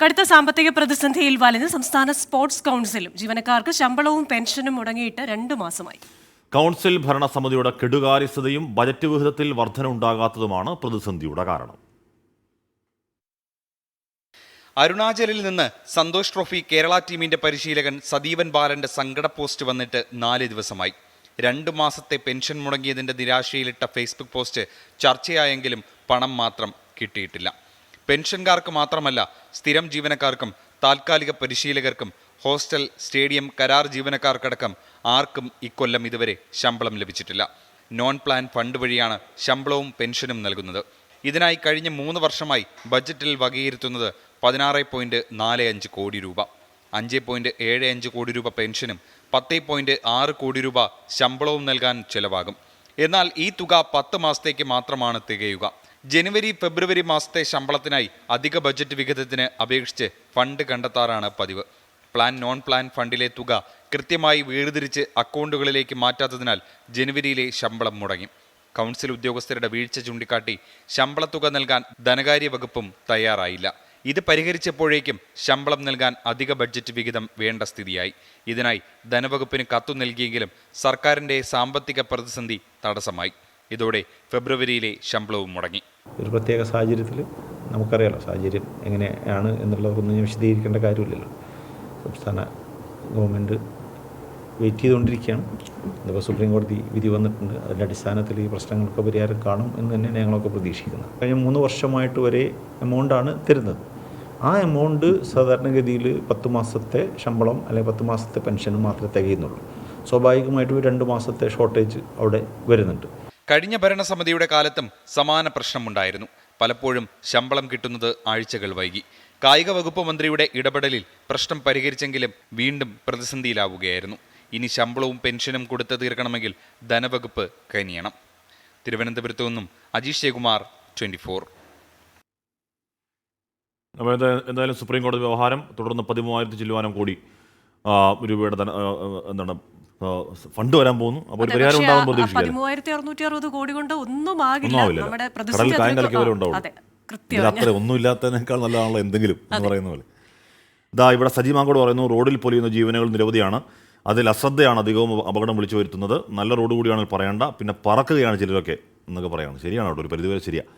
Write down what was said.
കടുത്ത സാമ്പത്തിക പ്രതിസന്ധിയിൽ വലഞ്ഞ് സംസ്ഥാന സ്പോർട്സ് കൗൺസിലും ജീവനക്കാർക്ക് ശമ്പളവും പെൻഷനും മുടങ്ങിയിട്ട് 2 മാസമായി. കൗൺസിൽ ഭരണസമിതിയുടെ കെടുകാര്യസ്ഥതയും ബജറ്റ് വിഹിതത്തിൽ വർധനയുണ്ടാകാത്തതുമാണ് പ്രതിസന്ധിയുടെ കാരണം. അരുണാചലിൽ നിന്ന് സന്തോഷ് ട്രോഫി കേരള ടീമിന്റെ പരിശീലകൻ സദീവൻ ബാലന്റെ സങ്കട പോസ്റ്റ് വന്നിട്ട് 4 ദിവസമായി. 2 മാസത്തെ പെൻഷൻ മുടങ്ങിയതിന്റെ നിരാശയിലിട്ട ഫേസ്ബുക്ക് പോസ്റ്റ് ചർച്ചയായെങ്കിലും പണം മാത്രം കിട്ടിയിട്ടില്ല. പെൻഷൻകാർക്ക് മാത്രമല്ല, സ്ഥിരം ജീവനക്കാർക്കും താൽക്കാലിക പരിശീലകർക്കും ഹോസ്റ്റൽ, സ്റ്റേഡിയം, കരാർ ജീവനക്കാർക്കടക്കം ആർക്കും ഇക്കൊല്ലം ഇതുവരെ ശമ്പളം ലഭിച്ചിട്ടില്ല. നോൺ പ്ലാൻ ഫണ്ട് വഴിയാണ് ശമ്പളവും പെൻഷനും നൽകുന്നത്. ഇതിനായി കഴിഞ്ഞ 3 വർഷമായി ബജറ്റിൽ വകയിരുത്തുന്നത് 16.45 കോടി രൂപ. 5.75 കോടി രൂപ പെൻഷനും 10.6 കോടി രൂപ ശമ്പളവും നൽകാൻ ചെലവാകും. എന്നാൽ ഈ തുക 10 മാസത്തേക്ക് മാത്രമാണ് തികയുക. ജനുവരി, ഫെബ്രുവരി മാസത്തെ ശമ്പളത്തിനായി അധിക ബജറ്റ് വിഹിതത്തിന് അപേക്ഷിച്ച് ഫണ്ട് കണ്ടെത്താറാണ് പതിവ്. പ്ലാൻ, നോൺ പ്ലാൻ ഫണ്ടിലെ തുക കൃത്യമായി വേർതിരിച്ച് അക്കൗണ്ടുകളിലേക്ക് മാറ്റാത്തതിനാൽ ജനുവരിയിലെ ശമ്പളം മുടങ്ങി. കൗൺസിൽ ഉദ്യോഗസ്ഥരുടെ വീഴ്ച ചൂണ്ടിക്കാട്ടി ശമ്പളത്തുക നൽകാൻ ധനകാര്യ വകുപ്പും തയ്യാറായില്ല. ഇത് പരിഹരിച്ചപ്പോഴേക്കും ശമ്പളം നൽകാൻ അധിക ബഡ്ജറ്റ് വിഹിതം വേണ്ട സ്ഥിതിയായി. ഇതിനായി ധനവകുപ്പിന് കത്തു നൽകിയെങ്കിലും സർക്കാരിൻ്റെ സാമ്പത്തിക പ്രതിസന്ധി തടസ്സമായി. ഇതോടെ ഫെബ്രുവരിയിലെ ശമ്പളവും മുടങ്ങി. ഒരു പ്രത്യേക സാഹചര്യത്തിൽ നമുക്കറിയാലോ, സാഹചര്യം എങ്ങനെയാണ് എന്നുള്ളതൊന്നും വിശദീകരിക്കേണ്ട കാര്യമില്ലല്ലോ. സംസ്ഥാന ഗവൺമെൻറ് വെയിറ്റ് ചെയ്തുകൊണ്ടിരിക്കുകയാണ്. ഇതിപ്പോൾ സുപ്രീം കോടതി വിധി വന്നിട്ടുണ്ട്. അതിൻ്റെ അടിസ്ഥാനത്തിൽ ഈ പ്രശ്നങ്ങൾക്ക് പരിഹാരം കാണും എന്ന് തന്നെയാണ് ഞങ്ങളൊക്കെ പ്രതീക്ഷിക്കുന്നത്. കഴിഞ്ഞ 3 വർഷമായിട്ട് ഒരേ എമൗണ്ടാണ് തരുന്നത്. ആ എമൗണ്ട് സാധാരണഗതിയിൽ 10 മാസത്തെ ശമ്പളം അല്ലെങ്കിൽ 10 മാസത്തെ പെൻഷനും മാത്രമേ തികയുന്നുള്ളൂ. സ്വാഭാവികമായിട്ടും 2 മാസത്തെ ഷോർട്ടേജ് അവിടെ വരുന്നുണ്ട്. കഴിഞ്ഞ ഭരണസമിതിയുടെ കാലത്തും സമാന പ്രശ്നമുണ്ടായിരുന്നു. പലപ്പോഴും ശമ്പളം കിട്ടുന്നത് ആഴ്ചകൾ വൈകി. കായിക വകുപ്പ് മന്ത്രിയുടെ ഇടപെടലിൽ പ്രശ്നം പരിഹരിച്ചെങ്കിലും വീണ്ടും പ്രതിസന്ധിയിലാവുകയായിരുന്നു. ഇനി ശമ്പളവും പെൻഷനും കൊടുത്തു തീർക്കണമെങ്കിൽ ധനവകുപ്പ് കനിയണം. തിരുവനന്തപുരത്തു നിന്നും അജീഷ് ജയകുമാർ, 24. അപ്പോൾ എന്തായാലും സുപ്രീം കോടതി വ്യവഹാരം തുടർന്ന് 13,000 ചില്ലുവാനം കോടി രൂപയുടെ എന്താണ് ഫണ്ട് വരാൻ പോകുന്നു. അപ്പോൾ ഒരു പരിഹാരം ഉണ്ടാവും പ്രതീക്ഷിക്കാം. 13,660 കോടി കൊണ്ട് ഒന്നും ആകില്ല. നമ്മുടെ കടൽ കായം കലക്കിയവരെ ഉണ്ടാവും. അത്ര ഒന്നും ഇല്ലാത്തതിനേക്കാൾ നല്ലതാണല്ലോ എന്തെങ്കിലും എന്ന് പറയുന്ന പോലെ. ഇവിടെ സജി മാങ്കോട് പറയുന്നു, റോഡിൽ പൊലിയുന്ന ജീവനുകൾ നിരവധിയാണ്. അതിൽ അശ്രദ്ധയാണ് അധികവും അപകടം വിളിച്ചു വരുത്തുന്നത്. നല്ല റോഡ് കൂടിയാണെങ്കിൽ പറയണ്ട, പിന്നെ പറക്കുകയാണ് ചിലരൊക്കെ എന്നൊക്കെ പറയണം. ശരിയാണ്, അവിടെ ഒരു പരിധിവരെ ശരിയാണ്.